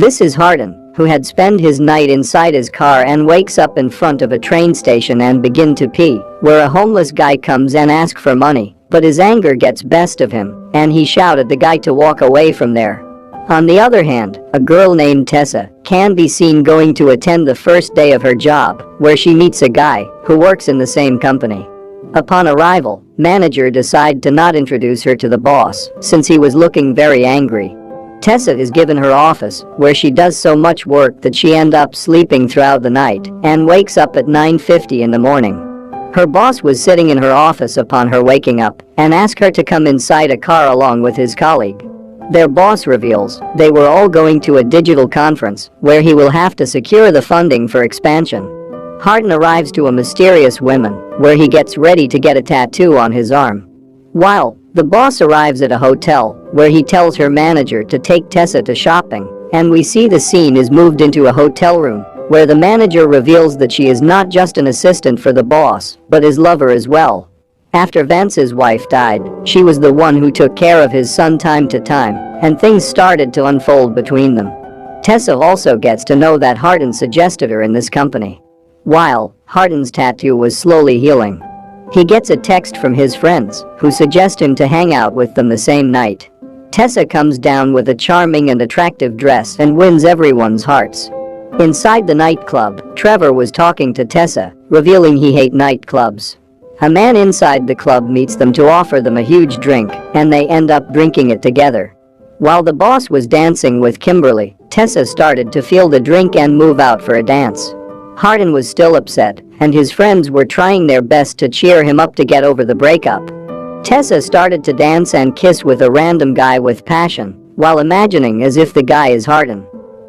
This is Hardin, who had spent his night inside his car and wakes up in front of a train station and begin to pee, where a homeless guy comes and asks for money, but his anger gets best of him, and he shouted the guy to walk away from there. On the other hand, a girl named Tessa can be seen going to attend the first day of her job, where she meets a guy who works in the same company. Upon arrival, manager decided to not introduce her to the boss since he was looking very angry. Tessa is given her office, where she does so much work that she ends up sleeping throughout the night and wakes up at 9:50 in the morning. Her boss was sitting in her office upon her waking up and asked her to come inside a car along with his colleague. Their boss reveals they were all going to a digital conference where he will have to secure the funding for expansion. Hardin arrives to a mysterious woman where he gets ready to get a tattoo on his arm. While the boss arrives at a hotel where he tells her manager to take Tessa to shopping, and we see the scene is moved into a hotel room where the manager reveals that she is not just an assistant for the boss, but his lover as well. After Vance's wife died, she was the one who took care of his son time to time, and things started to unfold between them. Tessa also gets to know that Hardin suggested her in this company. While Hardin's tattoo was slowly healing, he gets a text from his friends who suggest him to hang out with them the same night. Tessa comes down with a charming and attractive dress and wins everyone's hearts. Inside the nightclub, Trevor was talking to Tessa, revealing he hates nightclubs. A man inside the club meets them to offer them a huge drink, and they end up drinking it together. While the boss was dancing with Kimberly, Tessa started to feel the drink and move out for a dance. Hardin was still upset, and his friends were trying their best to cheer him up to get over the breakup. Tessa started to dance and kiss with a random guy with passion, while imagining as if the guy is Hardin.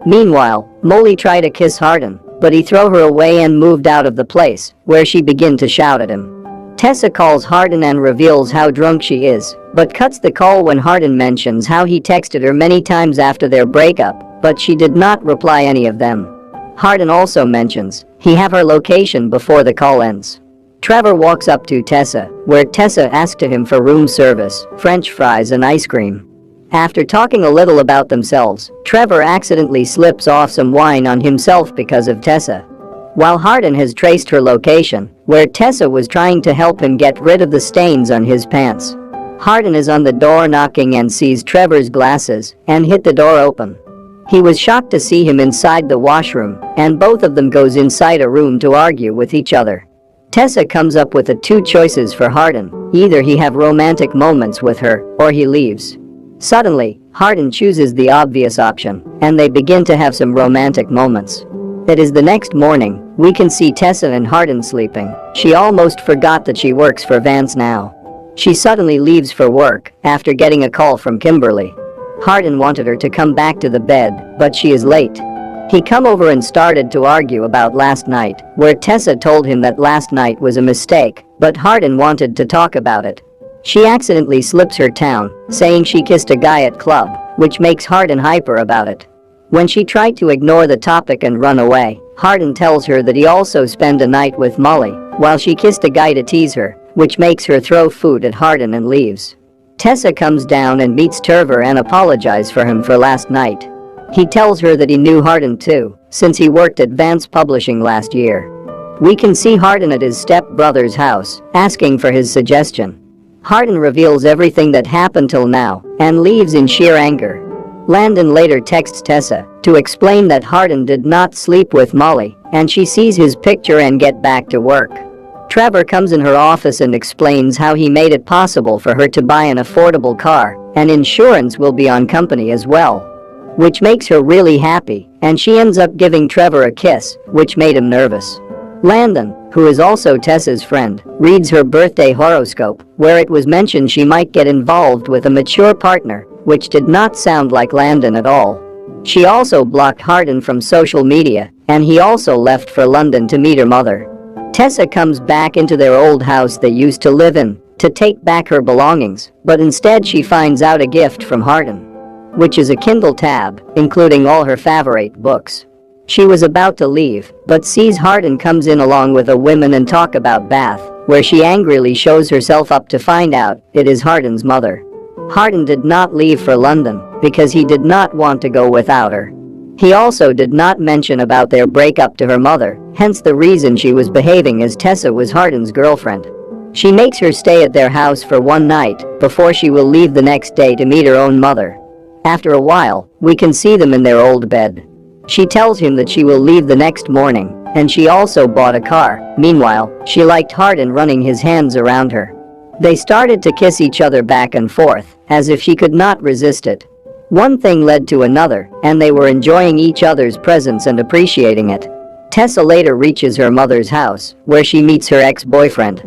Meanwhile, Molly tried to kiss Hardin, but he threw her away and moved out of the place, where she began to shout at him. Tessa calls Hardin and reveals how drunk she is, but cuts the call when Hardin mentions how he texted her many times after their breakup, but she did not reply any of them. Hardin also mentions he have her location before the call ends. Trevor walks up to Tessa, where Tessa asks him for room service, French fries and ice cream. After talking a little about themselves, Trevor accidentally slips off some wine on himself because of Tessa. While Hardin has traced her location, where Tessa was trying to help him get rid of the stains on his pants. Hardin is on the door knocking and sees Trevor's glasses and hit the door open. He was shocked to see him inside the washroom, and both of them goes inside a room to argue with each other. Tessa comes up with the two choices for Hardin: either he have romantic moments with her or he leaves. Suddenly, Hardin chooses the obvious option, and they begin to have some romantic moments. It is the next morning, we can see Tessa and Hardin sleeping. She almost forgot that she works for Vance now. She suddenly leaves for work after getting a call from Kimberly. Hardin wanted her to come back to the bed, but she is late. He come over and started to argue about last night, where Tessa told him that last night was a mistake, but Hardin wanted to talk about it. She accidentally slips her tongue, saying she kissed a guy at club, which makes Hardin hyper about it. When she tried to ignore the topic and run away, Hardin tells her that he also spent a night with Molly while she kissed a guy to tease her, which makes her throw food at Hardin and leaves. Tessa comes down and meets Trevor and apologizes for him for last night. He tells her that he knew Hardin too, since he worked at Vance Publishing last year. We can see Hardin at his step-brother's house, asking for his suggestion. Hardin reveals everything that happened till now and leaves in sheer anger. Landon later texts Tessa to explain that Hardin did not sleep with Molly, and she sees his picture and get back to work. Trevor comes in her office and explains how he made it possible for her to buy an affordable car, and insurance will be on company as well. Which makes her really happy, and she ends up giving Trevor a kiss, which made him nervous. Landon, who is also Tessa's friend, reads her birthday horoscope, where it was mentioned she might get involved with a mature partner, which did not sound like Landon at all. She also blocked Hardin from social media, and he also left for London to meet her mother. Tessa comes back into their old house they used to live in to take back her belongings, but instead she finds out a gift from Hardin, which is a Kindle tab, including all her favorite books. She was about to leave, but sees Hardin comes in along with a woman and talk about Bath, where she angrily shows herself up to find out it is Hardin's mother. Hardin did not leave for London because he did not want to go without her. He also did not mention about their breakup to her mother, hence the reason she was behaving as Tessa was Hardin's girlfriend. She makes her stay at their house for one night before she will leave the next day to meet her own mother. After a while, we can see them in their old bed. She tells him that she will leave the next morning, and she also bought a car. Meanwhile, she liked Hardin running his hands around her. They started to kiss each other back and forth, as if she could not resist it. One thing led to another, and they were enjoying each other's presence and appreciating it. Tessa later reaches her mother's house, where she meets her ex-boyfriend.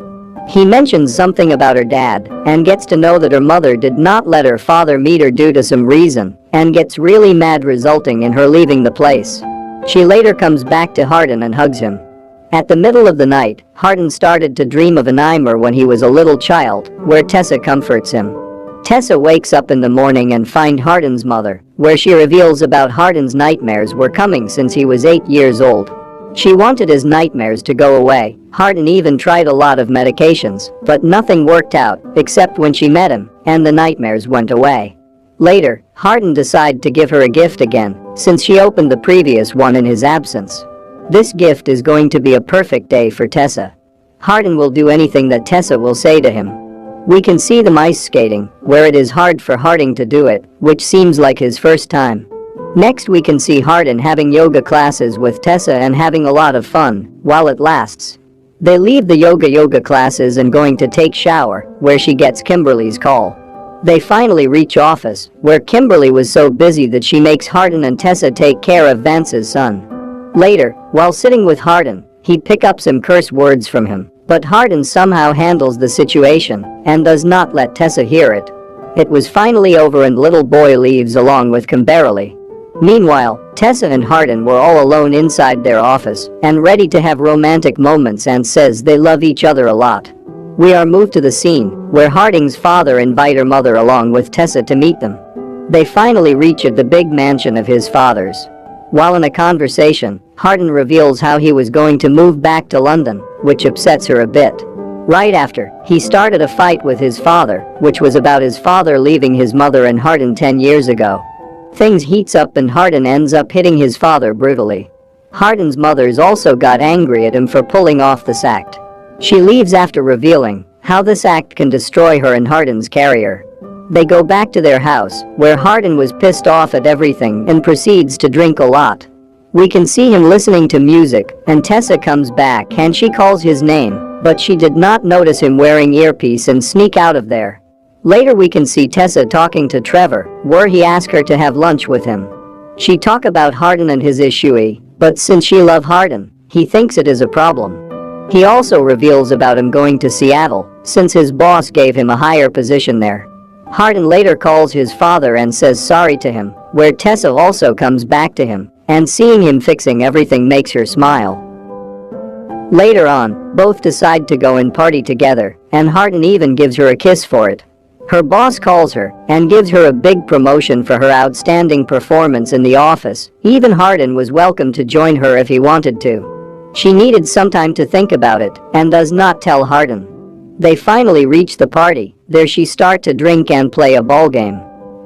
He mentions something about her dad and gets to know that her mother did not let her father meet her due to some reason and gets really mad, resulting in her leaving the place. She later comes back to Hardin and hugs him. At the middle of the night, Hardin started to dream of a nightmare when he was a little child, where Tessa comforts him. Tessa wakes up in the morning and finds Hardin's mother, where she reveals about Hardin's nightmares were coming since he was 8 years old. She wanted his nightmares to go away. Hardin even tried a lot of medications, but nothing worked out except when she met him, and the nightmares went away. Later, Hardin decided to give her a gift again, since she opened the previous one in his absence. This gift is going to be a perfect day for Tessa. Hardin will do anything that Tessa will say to him. We can see them ice skating, where it is hard for Hardin to do it, which seems like his first time. Next we can see Hardin having yoga classes with Tessa and having a lot of fun, while it lasts. They leave the yoga classes and going to take shower, where she gets Kimberly's call. They finally reach office, where Kimberly was so busy that she makes Hardin and Tessa take care of Vance's son. Later, while sitting with Hardin, he'd pick up some curse words from him, but Hardin somehow handles the situation and does not let Tessa hear it. It was finally over and little boy leaves along with Kimberly. Meanwhile, Tessa and Hardin were all alone inside their office and ready to have romantic moments and says they love each other a lot. We are moved to the scene where Hardin's father invites her mother along with Tessa to meet them. They finally reach at the big mansion of his father's. While in a conversation, Hardin reveals how he was going to move back to London, which upsets her a bit. Right after, he started a fight with his father, which was about his father leaving his mother and Hardin 10 years ago. Things heats up and Hardin ends up hitting his father brutally. Hardin's mother's also got angry at him for pulling off this act. She leaves after revealing how this act can destroy her and Hardin's career. They go back to their house, where Hardin was pissed off at everything and proceeds to drink a lot. We can see him listening to music, and Tessa comes back and she calls his name, but she did not notice him wearing earpiece and sneak out of there. Later we can see Tessa talking to Trevor, where he asks her to have lunch with him. She talk about Hardin and his issue, but since she love Hardin, he thinks it is a problem. He also reveals about him going to Seattle, since his boss gave him a higher position there. Hardin later calls his father and says sorry to him, where Tessa also comes back to him, and seeing him fixing everything makes her smile. Later on, both decide to go and party together, and Hardin even gives her a kiss for it. Her boss calls her and gives her a big promotion for her outstanding performance in the office. Even Hardin was welcome to join her if he wanted to. She needed some time to think about it and does not tell Hardin. They finally reach the party. There she start to drink and play a ball game.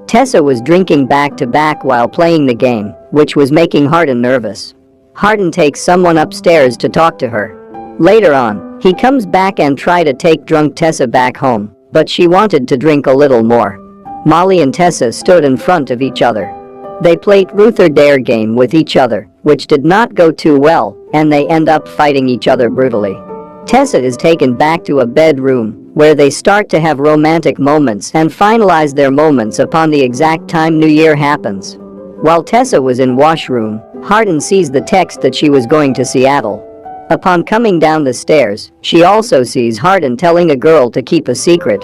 Tessa was drinking back to back while playing the game, which was making Hardin nervous. Hardin takes someone upstairs to talk to her. Later on, he comes back and try to take drunk Tessa back home, but she wanted to drink a little more. Molly and Tessa stood in front of each other. They played truth or dare game with each other, which did not go too well, and they end up fighting each other brutally. Tessa is taken back to a bedroom, where they start to have romantic moments and finalize their moments upon the exact time New Year happens. While Tessa was in washroom, Hardin sees the text that she was going to Seattle. Upon coming down the stairs, she also sees Hardin telling a girl to keep a secret.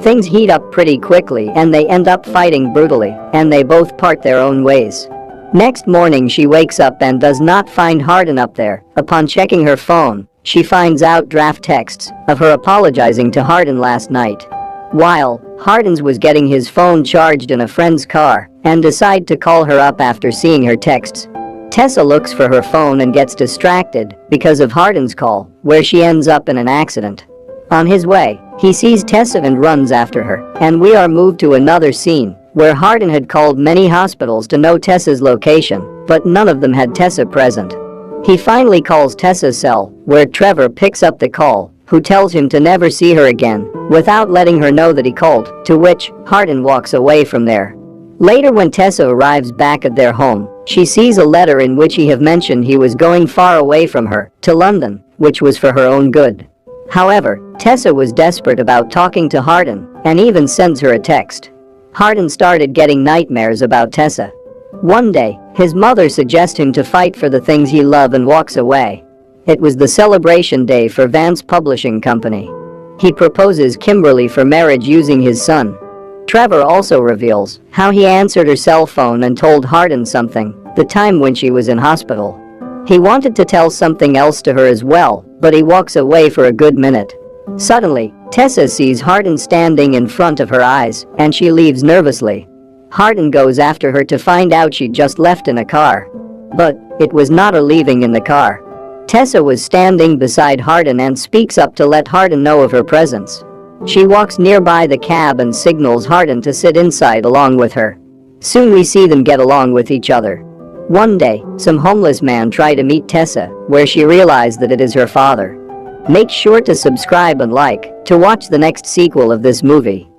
Things heat up pretty quickly and they end up fighting brutally, and they both part their own ways. Next morning she wakes up and does not find Hardin up there. Upon checking her phone, she finds out draft texts of her apologizing to Hardin last night. While Hardin was getting his phone charged in a friend's car and decide to call her up after seeing her texts. Tessa looks for her phone and gets distracted because of Hardin's call, where she ends up in an accident. On his way, he sees Tessa and runs after her, and we are moved to another scene where Hardin had called many hospitals to know Tessa's location, but none of them had Tessa present. He finally calls Tessa's cell, where Trevor picks up the call, who tells him to never see her again, without letting her know that he called, to which Hardin walks away from there. Later, when Tessa arrives back at their home, she sees a letter in which he have mentioned he was going far away from her, to London, which was for her own good. However, Tessa was desperate about talking to Hardin and even sends her a text. Hardin started getting nightmares about Tessa. One day, his mother suggests him to fight for the things he loves and walks away. It was the celebration day for Vance Publishing Company. He proposes Kimberly for marriage using his son. Trevor also reveals how he answered her cell phone and told Hardin something, the time when she was in hospital. He wanted to tell something else to her as well, but he walks away for a good minute. Suddenly, Tessa sees Hardin standing in front of her eyes, and she leaves nervously. Hardin goes after her to find out she just left in a car. But it was not her leaving in the car. Tessa was standing beside Hardin and speaks up to let Hardin know of her presence. She walks nearby the cab and signals Hardin to sit inside along with her. Soon we see them get along with each other. One day, some homeless man try to meet Tessa, where she realizes that it is her father. Make sure to subscribe and like to watch the next sequel of this movie.